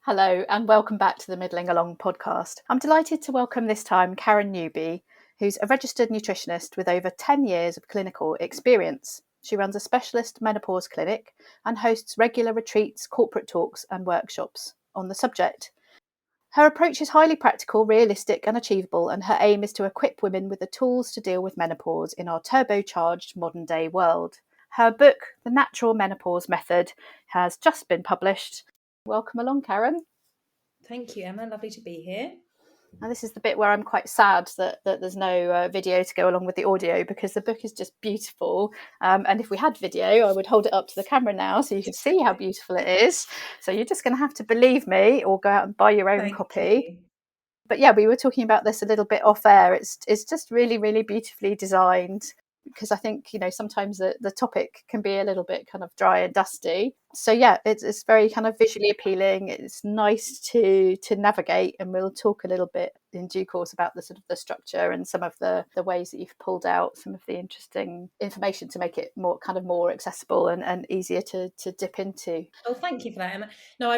Hello and welcome back to the Middling Along podcast. I'm delighted to welcome this time Karen Newby, who's a registered nutritionist with over 10 years of clinical experience. She runs a specialist menopause clinic and hosts regular retreats, corporate talks and workshops on the subject. Her approach is highly practical, realistic and achievable, and her aim is to equip women with the tools to deal with menopause in our turbocharged modern day world. Her book, The Natural Menopause Method, has just been published. Welcome along, Karen. Thank you, Emma. Lovely to be here. And this is the bit where I'm quite sad that there's no video to go along with the audio, because the book is just beautiful. And if we had video, I would hold it up to the camera now so you can see how beautiful it is. So you're just going to have to believe me or go out and buy your own copy. You. But yeah, we were talking about this a little bit off air. It's just really, really beautifully designed, because I think, sometimes the topic can be a little bit kind of dry and dusty. So yeah, it's very kind of visually appealing. It's nice to navigate, and we'll talk a little bit in due course about the sort of the structure and some of the ways that you've pulled out some of the interesting information to make it more accessible and easier to dip into. Oh, thank you for that, Emma. No,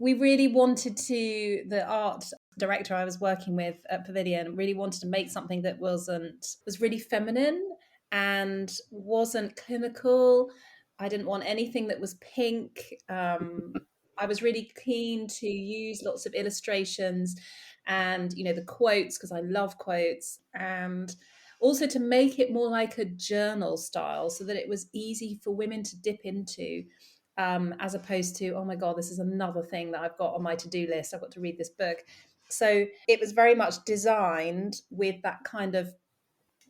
we really wanted to, the art director I was working with at Pavilion really wanted to make something that was really feminine and wasn't clinical. I didn't want anything that was pink. I was really keen to use lots of illustrations and, the quotes, because I love quotes, and also to make it more like a journal style so that it was easy for women to dip into. As opposed to, oh my God, this is another thing that I've got on my to-do list. I've got to read this book. So it was very much designed with that kind of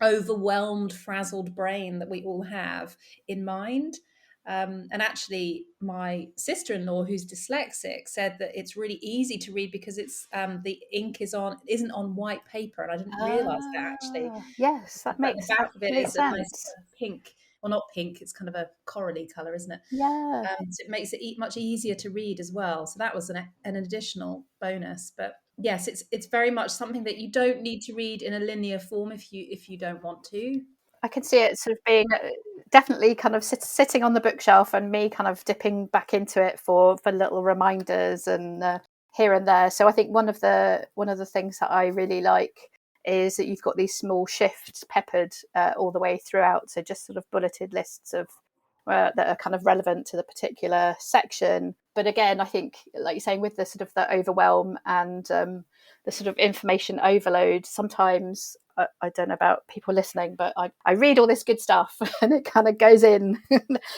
overwhelmed, frazzled brain that we all have in mind. And actually, my sister-in-law, who's dyslexic, said that it's really easy to read because it's the ink isn't on white paper, and I didn't realise that actually. Yes, that makes the back of it is sense. a nice pink. Well, not pink, it's kind of a corally colour, isn't it? Yeah. So it makes it much easier to read as well. So that was an additional bonus. But yes, it's very much something that you don't need to read in a linear form if you don't want to. I can see it sort of being definitely kind of sitting on the bookshelf, and me kind of dipping back into it for little reminders and here and there. So I think one of the things that I really like is that you've got these small shifts peppered all the way throughout. So just sort of bulleted lists of that are kind of relevant to the particular section. But again, I think, like you're saying, with the sort of the overwhelm and the sort of information overload, sometimes I don't know about people listening, but I read all this good stuff and it kind of goes in,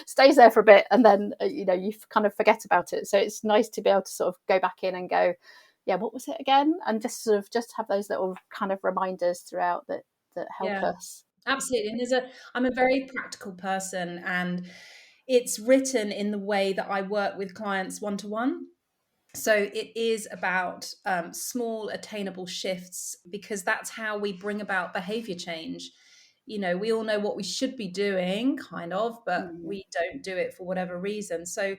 stays there for a bit, and then you kind of forget about it. So it's nice to be able to sort of go back in and go, yeah, what was it again? And just sort of just have those little kind of reminders throughout that help us. Absolutely. And I'm a very practical person, and it's written in the way that I work with clients one-to-one. So it is about small attainable shifts, because that's how we bring about behavior change. We all know what we should be doing, kind of, but we don't do it for whatever reason. So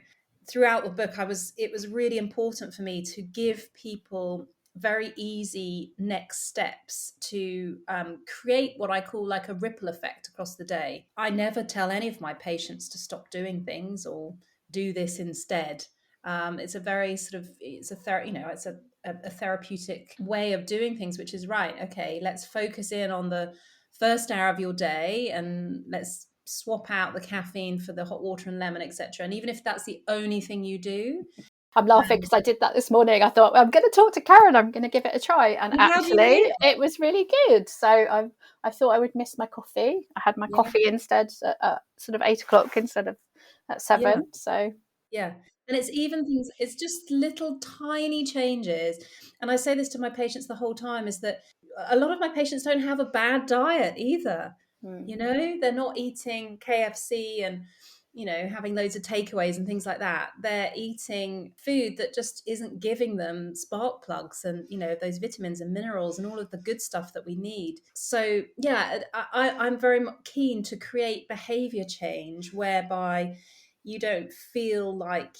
throughout the book, it was really important for me to give people very easy next steps to create what I call like a ripple effect across the day. I never tell any of my patients to stop doing things or do this instead. It's a very sort of, it's a therapeutic way of doing things, which is right. Okay, let's focus in on the first hour of your day, and let's swap out the caffeine for the hot water and lemon, etc. And even if that's the only thing you do. I'm laughing because I did that this morning. I thought, I'm going to talk to Karen. I'm going to give it a try. And actually, it was really good. So I thought I would miss my coffee. I had my coffee instead at sort of 8 o'clock instead of at 7. Yeah. So yeah. And it's even things, it's just little tiny changes. And I say this to my patients the whole time, is that a lot of my patients don't have a bad diet either. They're not eating KFC and having loads of takeaways and things like that. They're eating food that just isn't giving them spark plugs and those vitamins and minerals and all of the good stuff that we need. So yeah, I'm very keen to create behavior change whereby you don't feel like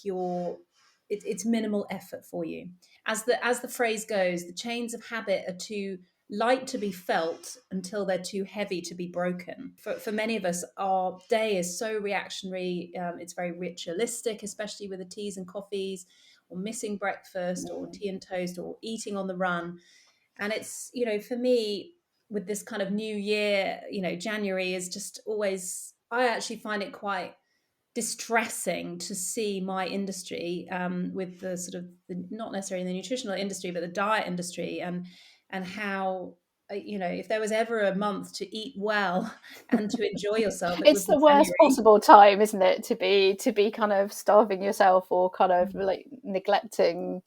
it's minimal effort for you. As the phrase goes, the chains of habit are too light to be felt until they're too heavy to be broken. For many of us, our day is so reactionary. It's very ritualistic, especially with the teas and coffees, or missing breakfast, or tea and toast, or eating on the run. And it's, for me, with this kind of new year, January is just always, I actually find it quite distressing to see my industry, with the sort of not necessarily the nutritional industry, but the diet industry, and how, if there was ever a month to eat well and to enjoy yourself, it It's would be the worst January. possible time, isn't it, to be kind of starving yourself or kind of like neglecting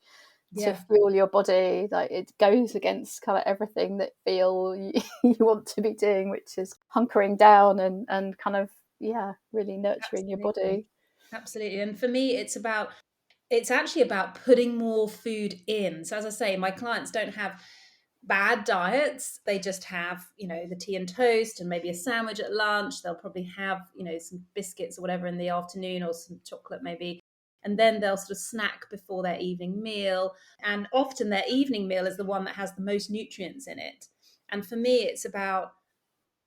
to Yeah, fuel your body. Like, it goes against kind of everything that you want to be doing, which is hunkering down and kind of, yeah, really nurturing your absolutely. body. Absolutely. And for me, it's actually about putting more food in. So as I say, my clients don't have bad diets. They just have, the tea and toast and maybe a sandwich at lunch. They'll probably have, some biscuits or whatever in the afternoon, or some chocolate maybe. And then they'll sort of snack before their evening meal. And often their evening meal is the one that has the most nutrients in it. And for me, it's about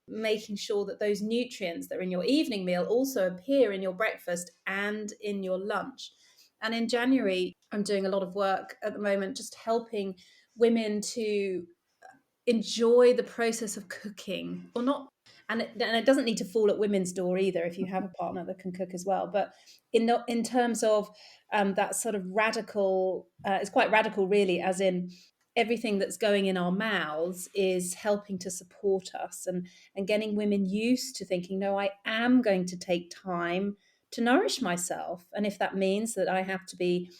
making sure that those nutrients that are in your evening meal also appear in your breakfast and in your lunch. And in January, I'm doing a lot of work at the moment, just helping women to enjoy the process of cooking, or not. And it doesn't need to fall at women's door either if you have a partner that can cook as well. But in terms of, that sort of radical, it's quite radical really, as in everything that's going in our mouths is helping to support us, and getting women used to thinking, no, I am going to take time to nourish myself. And if that means that I have to be,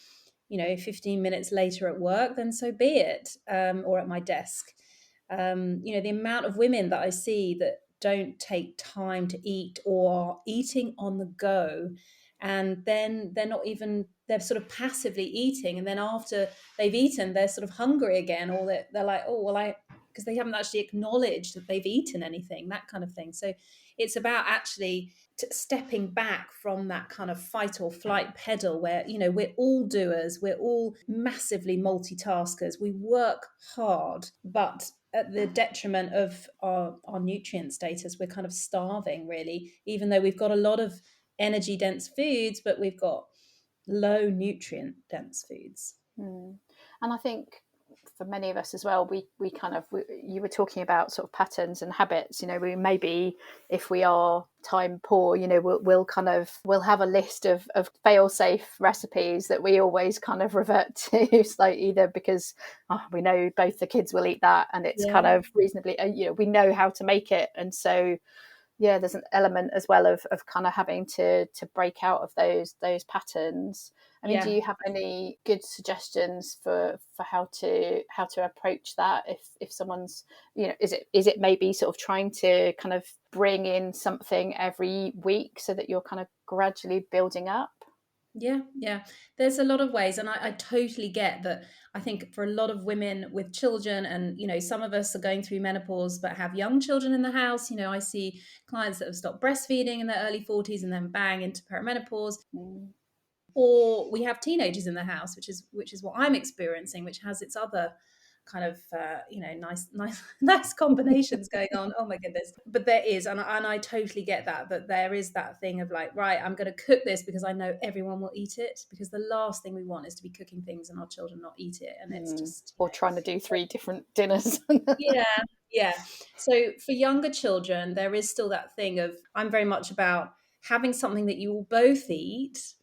15 minutes later at work, then so be it, or at my desk. The amount of women that I see that don't take time to eat, or are eating on the go, and then they're sort of passively eating, and then after they've eaten, they're sort of hungry again, or they're like, oh, well, because they haven't actually acknowledged that they've eaten anything, that kind of thing. So it's about actually stepping back from that kind of fight or flight pedal, where we're all doers, we're all massively multitaskers, we work hard, but at the detriment of our nutrient status. We're kind of starving, really, even though we've got a lot of energy dense foods, but we've got low nutrient dense foods. And I think for many of us as well, we kind of, you were talking about sort of patterns and habits. We maybe, if we are time poor, we'll have a list of fail safe recipes that we always kind of revert to. It's like, either because we know both the kids will eat that, and it's Yeah. kind of reasonably, we know how to make it, and so yeah, there's an element as well of kind of having to break out of those patterns. I mean, do Yeah. you have any good suggestions for how to approach that if someone's, is it maybe sort of trying to kind of bring in something every week so that you're kind of gradually building up? Yeah. There's a lot of ways, and I totally get that. I think for a lot of women with children, and some of us are going through menopause but have young children in the house. I see clients that have stopped breastfeeding in their early 40s and then bang into perimenopause. Or we have teenagers in the house, which is what I'm experiencing, which has its other kind of nice combinations going on. Oh my goodness. But there is, and I totally get that there is that thing of like, right, I'm going to cook this because I know everyone will eat it, because the last thing we want is to be cooking things and our children not eat it. And it's just, Or trying to do 3 different dinners. yeah, yeah. So for younger children, there is still that thing of, I'm very much about having something that you will both eat,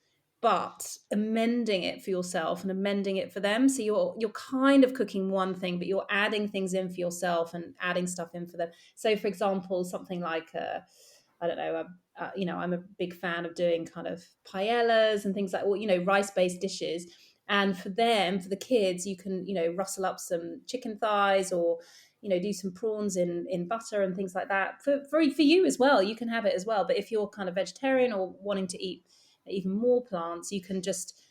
but amending it for yourself and amending it for them. So you're kind of cooking one thing, but you're adding things in for yourself and adding stuff in for them. So for example, something like I don't know, I'm a big fan of doing kind of paellas and things like, or rice-based dishes. And for them, for the kids, you can rustle up some chicken thighs, or do some prawns in butter and things like that. For you as well, you can have it as well. But if you're kind of vegetarian or wanting to eat even more plants, you can just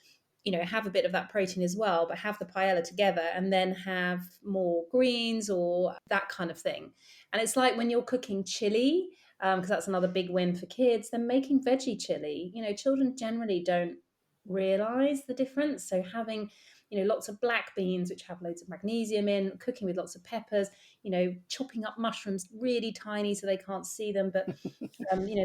have a bit of that protein as well, but have the paella together, and then have more greens or that kind of thing. And it's like when you're cooking chili, because that's another big win for kids. Then making veggie chili. Children generally don't realize the difference. So having, lots of black beans, which have loads of magnesium in, cooking with lots of peppers, chopping up mushrooms really tiny so they can't see them, but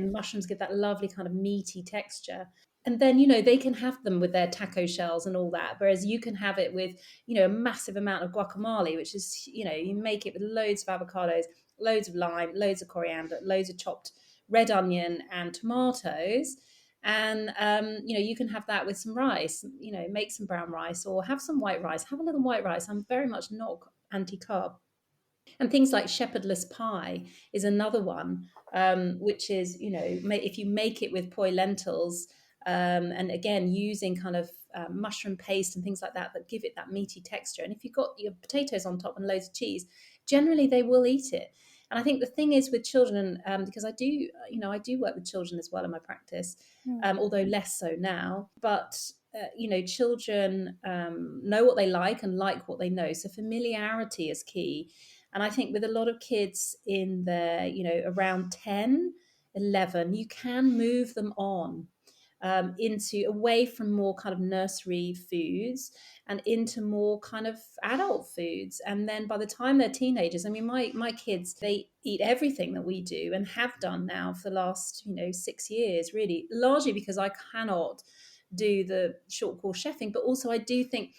mushrooms give that lovely kind of meaty texture. And then, they can have them with their taco shells and all that. Whereas you can have it with, a massive amount of guacamole, which is, you make it with loads of avocados, loads of lime, loads of coriander, loads of chopped red onion and tomatoes. And, you can have that with some rice, make some brown rice or have some white rice, have a little white rice. I'm very much not anti-carb. And things like shepherdless pie is another one, which is, if you make it with poi lentils, and again, using kind of mushroom paste and things like that give it that meaty texture. And if you've got your potatoes on top and loads of cheese, generally they will eat it. And I think the thing is with children, because I do work with children as well in my practice, although less so now, but children know what they like and like what they know. So familiarity is key. And I think with a lot of kids in their, around 10, 11, you can move them on into away from more kind of nursery foods and into more kind of adult foods. And then by the time they're teenagers, I mean, my kids, they eat everything that we do and have done now for the last, 6 years, really, largely because I cannot do the short course chefing. But also I do think,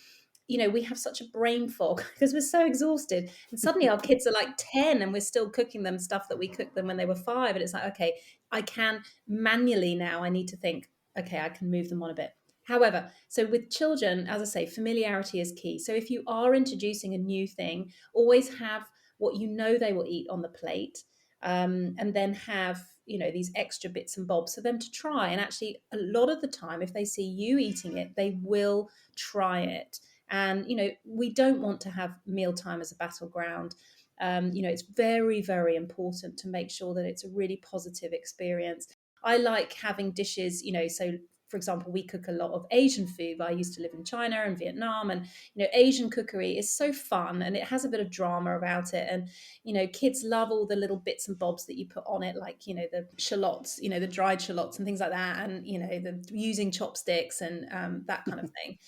we have such a brain fog because we're so exhausted. And suddenly our kids are like 10 and we're still cooking them stuff that we cooked them when they were 5. And it's like, okay, I can manually now, I need to think, okay, I can move them on a bit. However, so with children, as I say, familiarity is key. So if you are introducing a new thing, always have what they will eat on the plate, and then have, these extra bits and bobs for them to try. And actually, a lot of the time, if they see you eating it, they will try it. And, we don't want to have mealtime as a battleground. It's very, very important to make sure that it's a really positive experience. I like having dishes, so for example, we cook a lot of Asian food. I used to live in China and Vietnam, and, Asian cookery is so fun and it has a bit of drama about it. And, kids love all the little bits and bobs that you put on it, like, the shallots, the dried shallots and things like that. And, the using chopsticks and that kind of thing,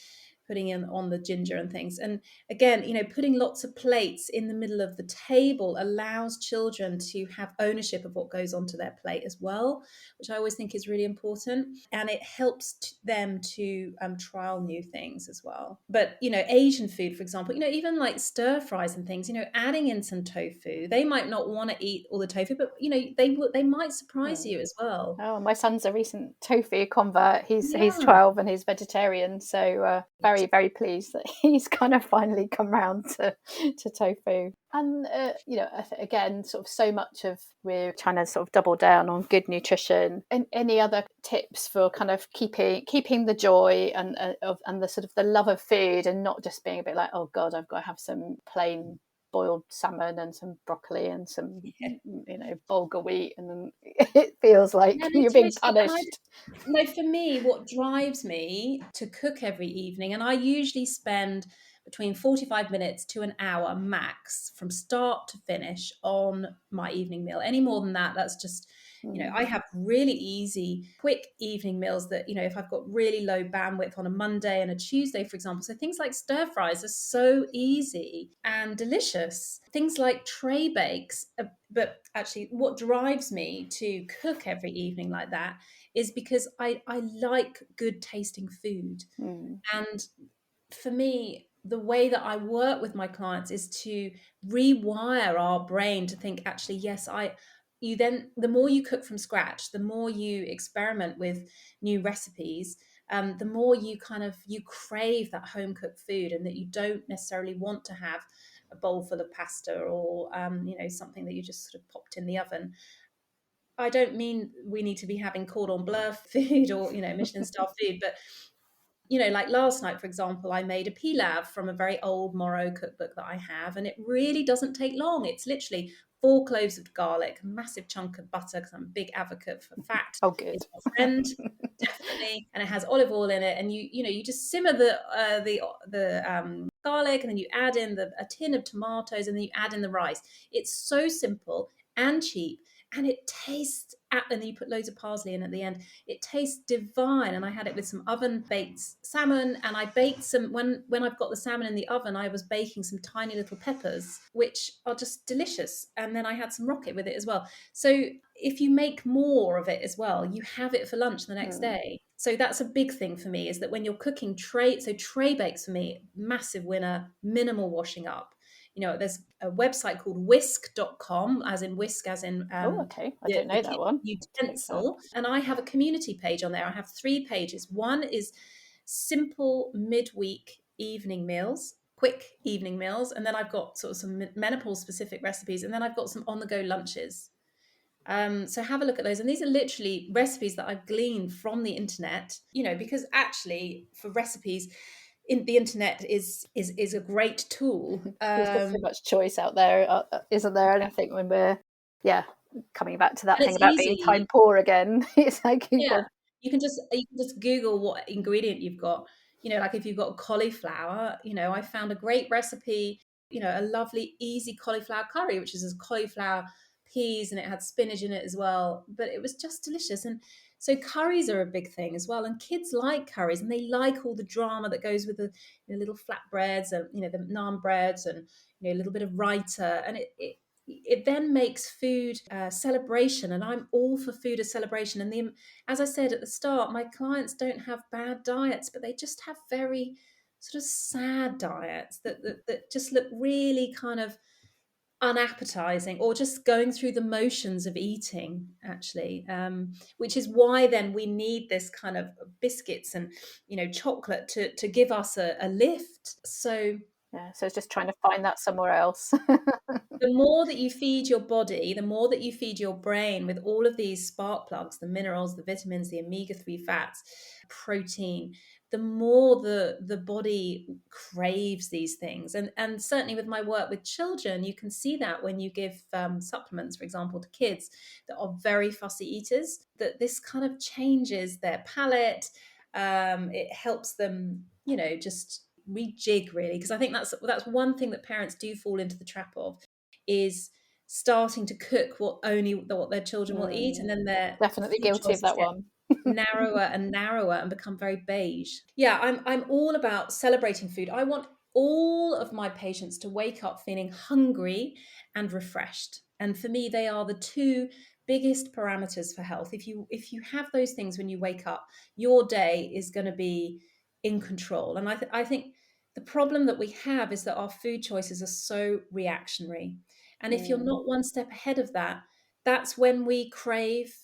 putting in on the ginger and things. And again, putting lots of plates in the middle of the table allows children to have ownership of what goes onto their plate as well, which I always think is really important. And it helps them to trial new things as well. But, Asian food, for example, even like stir fries and things, adding in some tofu, they might not want to eat all the tofu, but, they might surprise you as well. Oh, my son's a recent tofu convert. He's 12 and he's vegetarian, so very, very pleased that he's kind of finally come round to tofu. And again, sort of so much of we're trying to sort of double down on good nutrition. And any other tips for kind of keeping the joy and the sort of the love of food, and not just being a bit like, oh God, I've got to have some plain boiled salmon and some broccoli and some bulgur wheat, and then it feels like you're being punished. For me, what drives me to cook every evening, and I usually spend between 45 minutes to an hour max from start to finish on my evening meal. Any more than that, that's just, I have really easy, quick evening meals that, if I've got really low bandwidth on a Monday and a Tuesday, for example. So things like stir fries are so easy and delicious. Things like tray bakes. But actually, what drives me to cook every evening like that is because I like good tasting food. And for me, the way that I work with my clients is to rewire our brain to think, actually, yes, the more you cook from scratch, the more you experiment with new recipes, the more you crave that home cooked food, and that you don't necessarily want to have a bowl full of pasta or, something that you just sort of popped in the oven. I don't mean we need to be having cordon bleu food or, Michelin star food, but like last night, for example, I made a pilav from a very old Moro cookbook that I have, and it really doesn't take long. It's literally 4 cloves of garlic, a massive chunk of butter, because I'm a big advocate for fat. Oh, good. It's my friend, definitely. And it has olive oil in it, and you just simmer the garlic, and then you add in a tin of tomatoes, and then you add in the rice. It's so simple and cheap. and it tastes, and then you put loads of parsley in at the end. It tastes divine. And I had it with some oven baked salmon, and I baked some, when I've got the salmon in the oven, I was baking some tiny little peppers, which are just delicious. And then I had some rocket with it as well. So if you make more of it as well, you have it for lunch the next day. So that's a big thing for me, is that when you're cooking tray bakes for me, massive winner, minimal washing up. There's a website called whisk.com, as in whisk, as in Okay. I the, don't the know that kitchen one. Take that. utensil. And I have a community page on there. I have 3 pages. One is simple midweek evening meals, quick evening meals. And then I've got sort of some menopause specific recipes. And then I've got some on the go lunches. So have a look at those. And these are literally recipes that I've gleaned from the internet, because actually for recipes, the internet is a great tool. There's just so much choice out there, isn't there? And I think when we're, coming back to that And thing it's about being time easy. poor again, it's like Yeah, you can just Google what ingredient you've got. Like if you've got cauliflower, I found a great recipe, a lovely easy cauliflower curry, which is cauliflower, peas, and it had spinach in it as well. But it was just delicious. And so curries are a big thing as well. And kids like curries, and they like all the drama that goes with the little flatbreads and the naan breads, and a little bit of raita, and it then makes food a celebration. And I'm all for food as celebration. And as I said at the start, my clients don't have bad diets, but they just have very sort of sad diets that just look really kind of unappetizing, or just going through the motions of eating, actually, which is why then we need this kind of biscuits and chocolate to give us a lift. So so it's just trying to find that somewhere else. the more that you feed your body, the more that you feed your brain with all of these spark plugs, the minerals, the vitamins, the omega-3 fats, protein, the more the body craves these things. And certainly with my work with children, you can see that when you give supplements, for example, to kids that are very fussy eaters, that this kind of changes their palate. It helps them, just rejig, really, because I think that's one thing that parents do fall into the trap of, is starting to cook what their children will eat, and then their Definitely food guilty of choices that get one. narrower and narrower and become very beige. Yeah, I'm all about celebrating food. I want all of my patients to wake up feeling hungry and refreshed. And for me, they are the 2 biggest parameters for health. If you have those things when you wake up, your day is going to be in control. And I think the problem that we have is that our food choices are so reactionary. And if you're not one step ahead of that, that's when we crave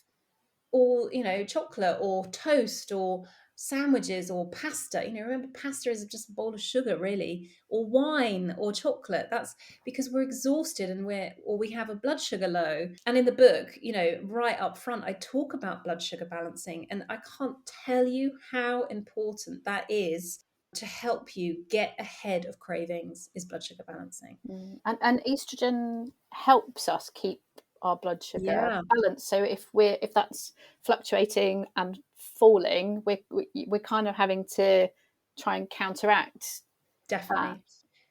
all, chocolate or toast or sandwiches or pasta. Remember, pasta is just a bowl of sugar, really, or wine or chocolate. That's because we're exhausted and we have a blood sugar low. And in the book, right up front, I talk about blood sugar balancing, and I can't tell you how important that is to help you get ahead of cravings, is blood sugar balancing. And estrogen helps us keep our blood sugar Yeah, balanced. So if that's fluctuating and falling, we're kind of having to try and counteract that. definitely.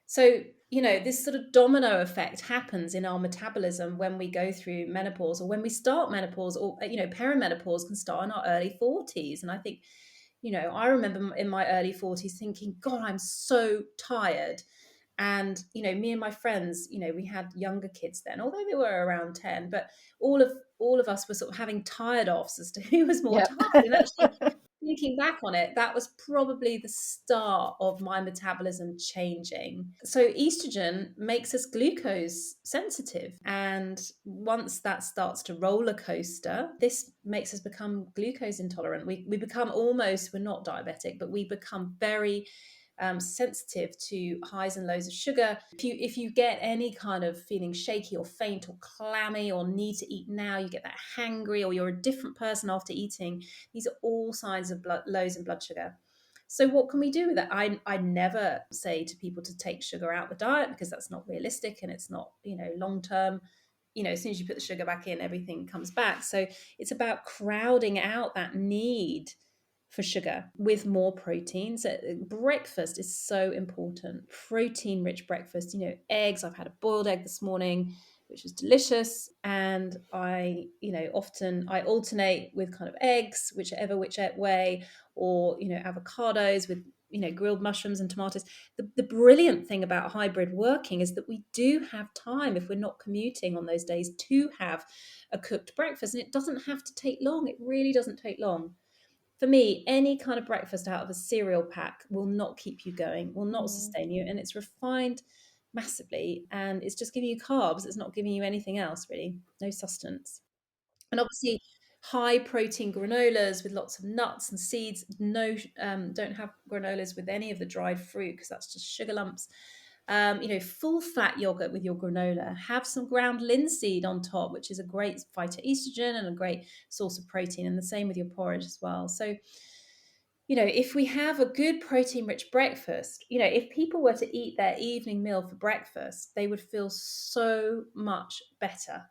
So, this sort of domino effect happens in our metabolism when we go through menopause, or when we start menopause, or, perimenopause can start in our early 40s. And I think, I remember in my early 40s thinking, God, I'm so tired. And, me and my friends, we had younger kids then, although they were around 10, but all of us were sort of having tired offs as to who was more Yeah. tired. And actually, thinking back on it, that was probably the start of my metabolism changing. So estrogen makes us glucose sensitive. And once that starts to roller coaster, this makes us become glucose intolerant. We become almost, we're not diabetic, but we become very sensitive to highs and lows of sugar. If you get any kind of feeling shaky or faint or clammy or need to eat now, you get that hangry, or you're a different person after eating, these are all signs of lows in blood sugar. So what can we do with that? I never say to people to take sugar out the diet, because that's not realistic and it's not, long term. As soon as you put the sugar back in, everything comes back. So it's about crowding out that need for sugar with more protein. So breakfast is so important. Protein rich breakfast, eggs. I've had a boiled egg this morning. which is delicious. And I, often I alternate with kind of eggs, which way, or, avocados with, grilled mushrooms and tomatoes. The brilliant thing about hybrid working is that we do have time, if we're not commuting on those days, to have a cooked breakfast. And it doesn't have to take long. It really doesn't take long. For me, any kind of breakfast out of a cereal pack will not keep you going, will not sustain you. And it's refined massively, and it's just giving you carbs. It's not giving you anything else, really. No sustenance. And obviously, high protein granolas with lots of nuts and seeds. No, don't have granolas with any of the dried fruit, because that's just sugar lumps. Full fat yogurt with your granola. Have some ground linseed on top, which is a great phytoestrogen and a great source of protein. And the same with your porridge as well. So, if we have a good protein rich breakfast, if people were to eat their evening meal for breakfast, they would feel so much better.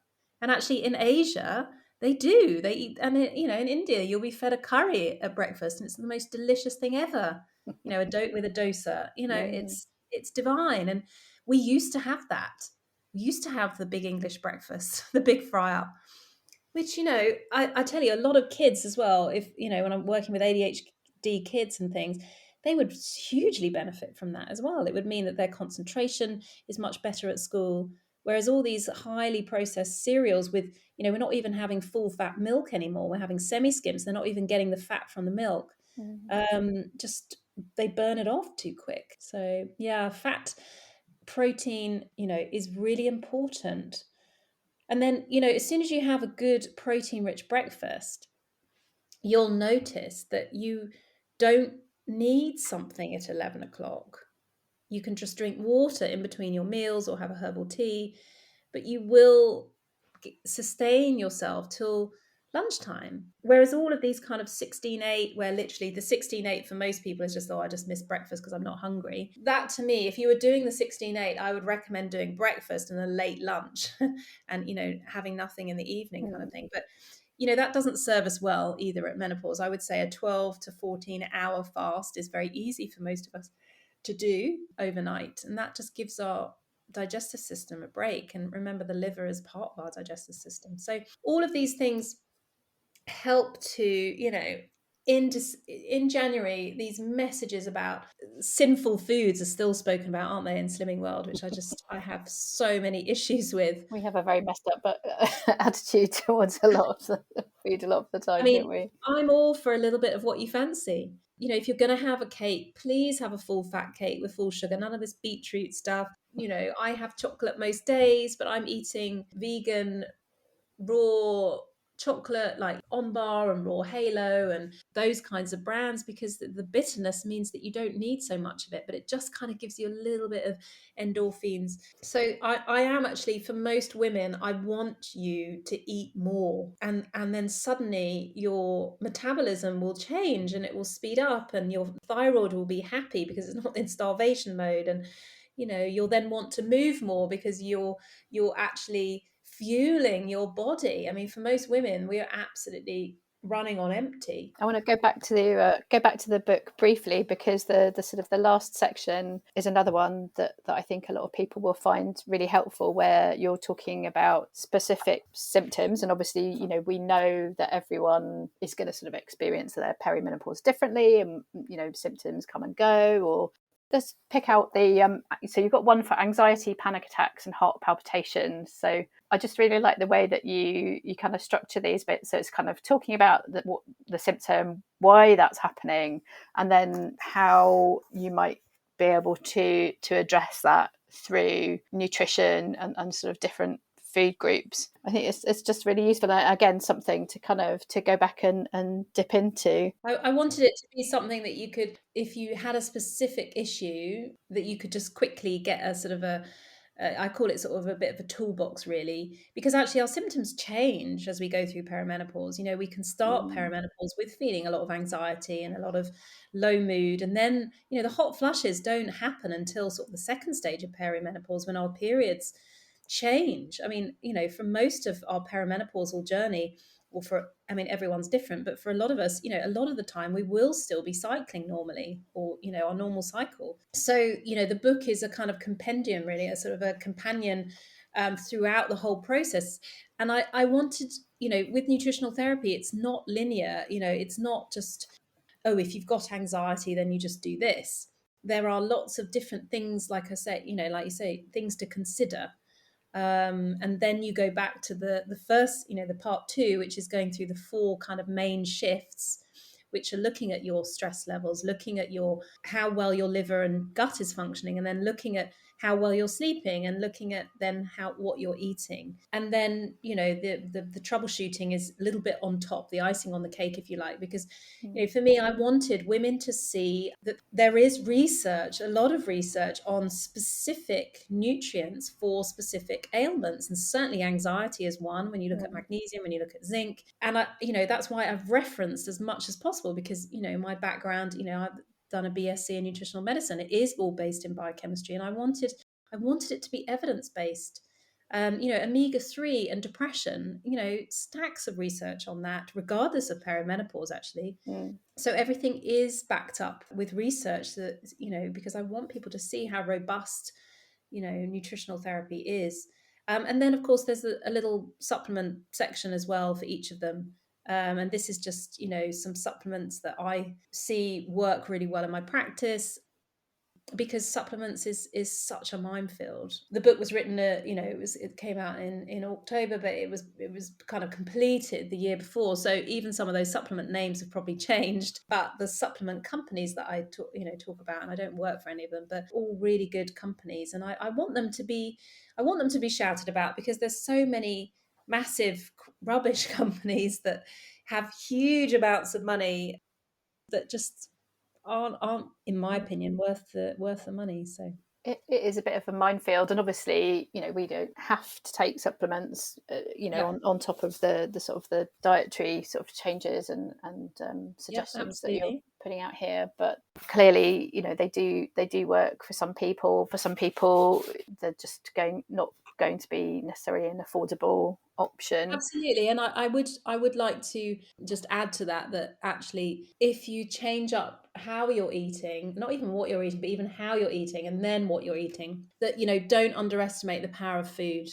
And actually, in Asia, they do. They eat, and in India, you'll be fed a curry at breakfast, and it's the most delicious thing ever. With a dosa. Yeah. It's divine. And we used to have that. We used to have the big English breakfast, the big fry up, which I tell you, a lot of kids as well. If when I'm working with ADHD kids and things, they would hugely benefit from that as well. It would mean that their concentration is much better at school. Whereas all these highly processed cereals with, we're not even having full fat milk anymore. We're having semi-skims. They're not even getting the fat from the milk. Just they burn it off too quick. So yeah, fat, protein, is really important. And then, as soon as you have a good protein rich breakfast, you'll notice that you don't need something at 11 o'clock. You can just drink water in between your meals or have a herbal tea, but you will sustain yourself till lunchtime. Whereas all of these kind of 16-8, where literally the 16-8 for most people is just, oh, I just missed breakfast because I'm not hungry. That, to me, if you were doing the 16-8, I would recommend doing breakfast and a late lunch and, having nothing in the evening kind of thing. But that doesn't serve us well either at menopause. I would say a 12 to 14 hour fast is very easy for most of us to do overnight. And that just gives our digestive system a break. And remember, the liver is part of our digestive system. So all of these things help to, in January, these messages about sinful foods are still spoken about, aren't they, in Slimming World, which I have so many issues with. We have a very messed up attitude towards a lot of the food a lot of the time, don't we? I'm all for a little bit of what you fancy. If you're going to have a cake, please have a full fat cake with full sugar, none of this beetroot stuff. I have chocolate most days, but I'm eating vegan raw chocolate like On Bar and Raw Halo and those kinds of brands, because the bitterness means that you don't need so much of it, but it just kind of gives you a little bit of endorphins. So I am actually, for most women, I want you to eat more, and then suddenly your metabolism will change and it will speed up, and your thyroid will be happy because it's not in starvation mode, and you'll then want to move more because you're actually fueling your body. I mean, for most women, we are absolutely running on empty. I want to go back to the book briefly, because the sort of the last section is another one that I think a lot of people will find really helpful, where you're talking about specific symptoms. And obviously, we know that everyone is going to sort of experience their perimenopause differently, and symptoms come and go. Or let's pick out the so you've got one for anxiety, panic attacks, and heart palpitations. So I just really like the way that you kind of structure these bits. So it's kind of talking about the symptom, why that's happening, and then how you might be able to address that through nutrition and sort of different food groups. I think it's just really useful. And again, something to kind of to go back and dip into. I wanted it to be something that you could, if you had a specific issue, that you could just quickly get a sort of I call it sort of a bit of a toolbox, really, because actually our symptoms change as we go through perimenopause. We can start perimenopause with feeling a lot of anxiety and a lot of low mood. And then, the hot flushes don't happen until sort of the second stage of perimenopause, when our periods change. I mean, for most of our perimenopausal journey, or everyone's different, but for a lot of us, a lot of the time we will still be cycling normally, or, our normal cycle. So, the book is a kind of compendium, really, a sort of a companion throughout the whole process. And I wanted, with nutritional therapy, it's not linear. It's not just, oh, if you've got anxiety, then you just do this. There are lots of different things, like I say, like you say, things to consider. And then you go back to the first, the part two, which is going through the four kind of main shifts, which are looking at your stress levels, looking at how well your liver and gut is functioning, and then looking at how well you're sleeping, and looking at then what you're eating. And then, the troubleshooting is a little bit on top, the icing on the cake, if you like, because for me, I wanted women to see that there is research, a lot of research on specific nutrients for specific ailments. And certainly anxiety is one, when you look at magnesium, when you look at zinc. And that's why I've referenced as much as possible, because, my background, I've done a BSc in nutritional medicine. It is all based in biochemistry. And I wanted it to be evidence-based. Omega-3 and depression, stacks of research on that, regardless of perimenopause, actually. So everything is backed up with research that, because I want people to see how robust, nutritional therapy is. And then, of course, there's a little supplement section as well for each of them. And this is just, some supplements that I see work really well in my practice, because supplements is such a minefield. The book was written, it came out in October, but it was kind of completed the year before. So even some of those supplement names have probably changed. But the supplement companies that I talk about, and I don't work for any of them, but all really good companies, and I want them to be shouted about, because there's so many massive rubbish companies that have huge amounts of money that just aren't in my opinion worth the money. So it is a bit of a minefield, and obviously, we don't have to take supplements, on top of the sort of the dietary sort of changes and suggestions that you're putting out here. But clearly, they do work for some people. For some people, they're just not going to be necessarily an affordable option. Absolutely. And I would like to just add to that actually, if you change up how you're eating, not even what you're eating, but even how you're eating, and then what you're eating, that, don't underestimate the power of food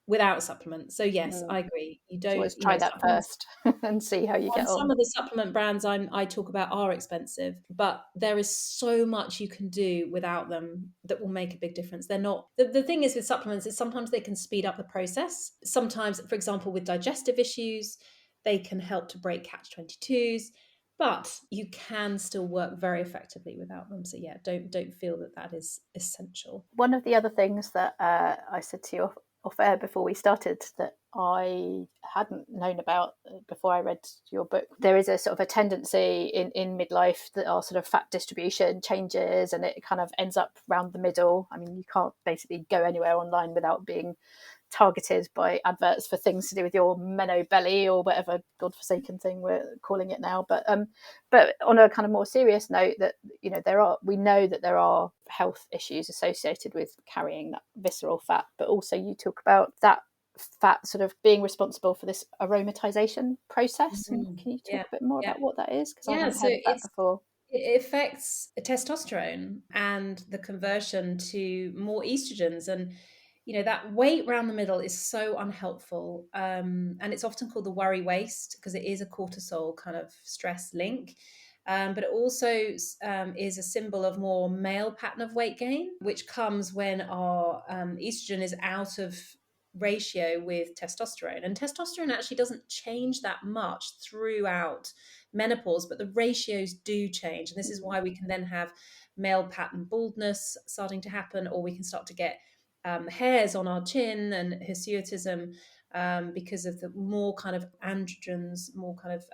without supplements. So yes, I agree. You don't always try that first and see how you get on. Some of the supplement brands I talk about are expensive, but there is so much you can do without them that will make a big difference. They're not, the thing is with supplements is sometimes they can speed up the process. Sometimes, for example, with digestive issues, they can help to break catch-22s, but you can still work very effectively without them. So yeah, don't feel that is essential. One of the other things that I said to you off air before we started that I hadn't known about before I read your book, there is a sort of a tendency in midlife that our sort of fat distribution changes, and it kind of ends up round the middle. I mean, you can't basically go anywhere online without being targeted by adverts for things to do with your meno belly or whatever godforsaken thing we're calling it now. But on a kind of more serious note, that we know that there are health issues associated with carrying that visceral fat, but also you talk about that fat sort of being responsible for this aromatization process. And can you talk a bit more about what that is? Because I haven't heard of that before. It affects testosterone and the conversion to more estrogens. And, that weight around the middle is so unhelpful. And it's often called the worry waist, because it is a cortisol kind of stress link. But it also is a symbol of more male pattern of weight gain, which comes when our estrogen is out of ratio with testosterone. And testosterone actually doesn't change that much throughout menopause, but the ratios do change. And this is why we can then have male pattern baldness starting to happen, or we can start to get hairs on our chin and hirsutism, because of the more kind of androgens, more kind of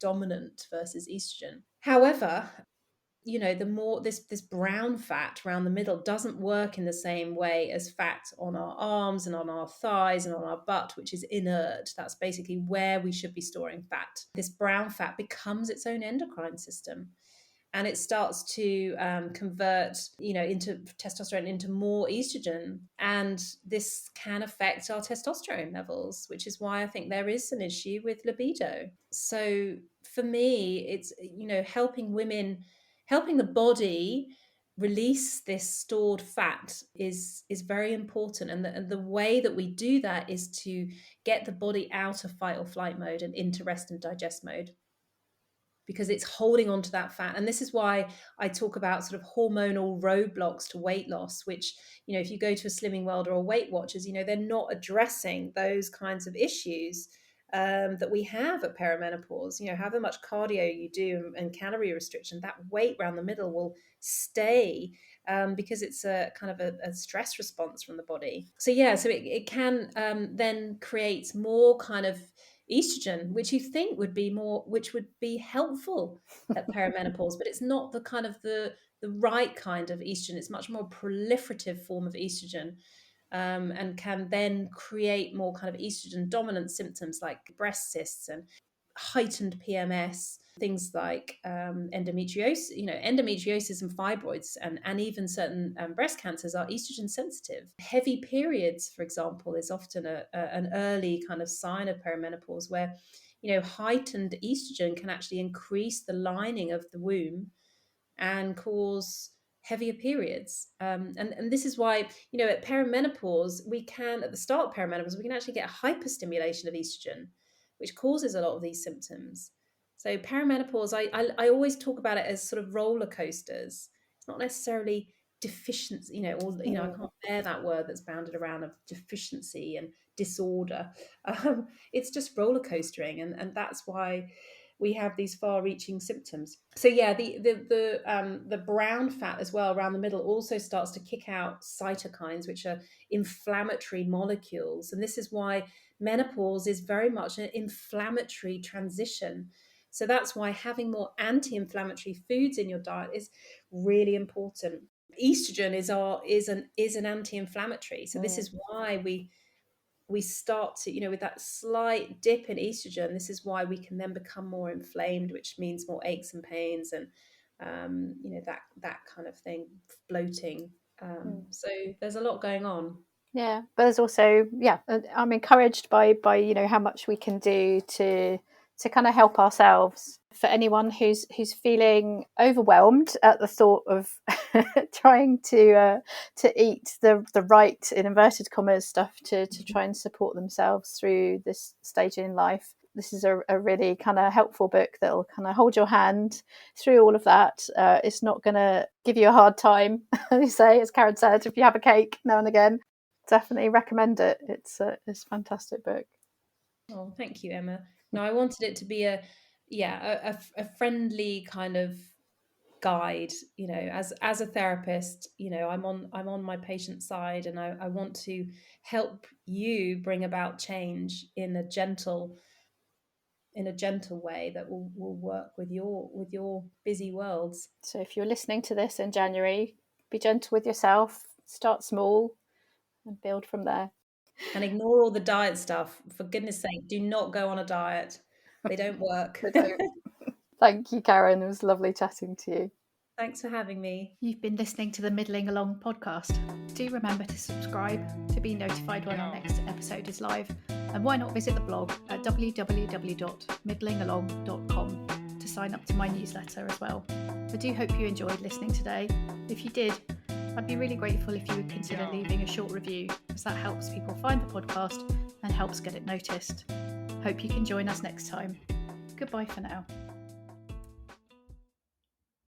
dominant versus estrogen. However, the more this brown fat around the middle doesn't work in the same way as fat on our arms and on our thighs and on our butt, which is inert. That's basically where we should be storing fat. This brown fat becomes its own endocrine system, and it starts to convert, into testosterone, into more estrogen. And this can affect our testosterone levels, which is why I think there is an issue with libido. So for me, it's, helping the body release this stored fat is very important, and the way that we do that is to get the body out of fight or flight mode and into rest and digest mode, because it's holding on to that fat. And this is why I talk about sort of hormonal roadblocks to weight loss, which, if you go to a Slimming World or a Weight Watchers, they're not addressing those kinds of issues that we have at perimenopause. However much cardio you do and calorie restriction, that weight around the middle will stay, because it's a kind of a stress response from the body. So it can then create more kind of estrogen, which you think would be helpful at perimenopause, but it's not the kind of the right kind of estrogen. It's much more proliferative form of estrogen, and can then create more kind of estrogen dominant symptoms like breast cysts and heightened PMS, things like endometriosis. Endometriosis and fibroids and even certain breast cancers are estrogen sensitive. Heavy periods, for example, is often an early kind of sign of perimenopause, where heightened estrogen can actually increase the lining of the womb and cause heavier periods. And this is why, at perimenopause, at the start of perimenopause, we can actually get a hyperstimulation of estrogen, which causes a lot of these symptoms. So perimenopause, I always talk about it as sort of roller coasters. It's not necessarily deficiency, I can't bear that word that's bounded around of deficiency and disorder. It's just roller coastering, and that's why we have these far-reaching symptoms. So the brown fat as well around the middle also starts to kick out cytokines, which are inflammatory molecules. And this is why menopause is very much an inflammatory transition. So that's why having more anti-inflammatory foods in your diet is really important. Estrogen is an anti-inflammatory. So this is why we start to, with that slight dip in estrogen, this is why we can then become more inflamed, which means more aches and pains and, that kind of thing, bloating. So there's a lot going on. Yeah, but there's also, I'm encouraged by how much we can do to kind of help ourselves. For anyone who's feeling overwhelmed at the thought of trying to eat the right, in inverted commas, stuff to try and support themselves through this stage in life, this is a really kind of helpful book that'll kind of hold your hand through all of that. It's not going to give you a hard time, as Karen said, if you have a cake now and again. Definitely recommend it. It's a fantastic book. Oh, thank you, Emma. No, I wanted it to be a friendly kind of guide. As a therapist, I'm on my patient's side, and I want to help you bring about change in a gentle way that will work with your busy worlds. So if you're listening to this in January, be gentle with yourself. Start small and build from there. And ignore all the diet stuff. For goodness sake, do not go on a diet. They don't work. They don't. Thank you, Karen. It was lovely chatting to you. Thanks for having me. You've been listening to the Middling Along podcast. Do remember to subscribe to be notified when our next episode is live. And why not visit the blog at www.middlingalong.com to sign up to my newsletter as well. I do hope you enjoyed listening today. If you did, I'd be really grateful if you would consider leaving a short review, as that helps people find the podcast and helps get it noticed. Hope you can join us next time. Goodbye for now.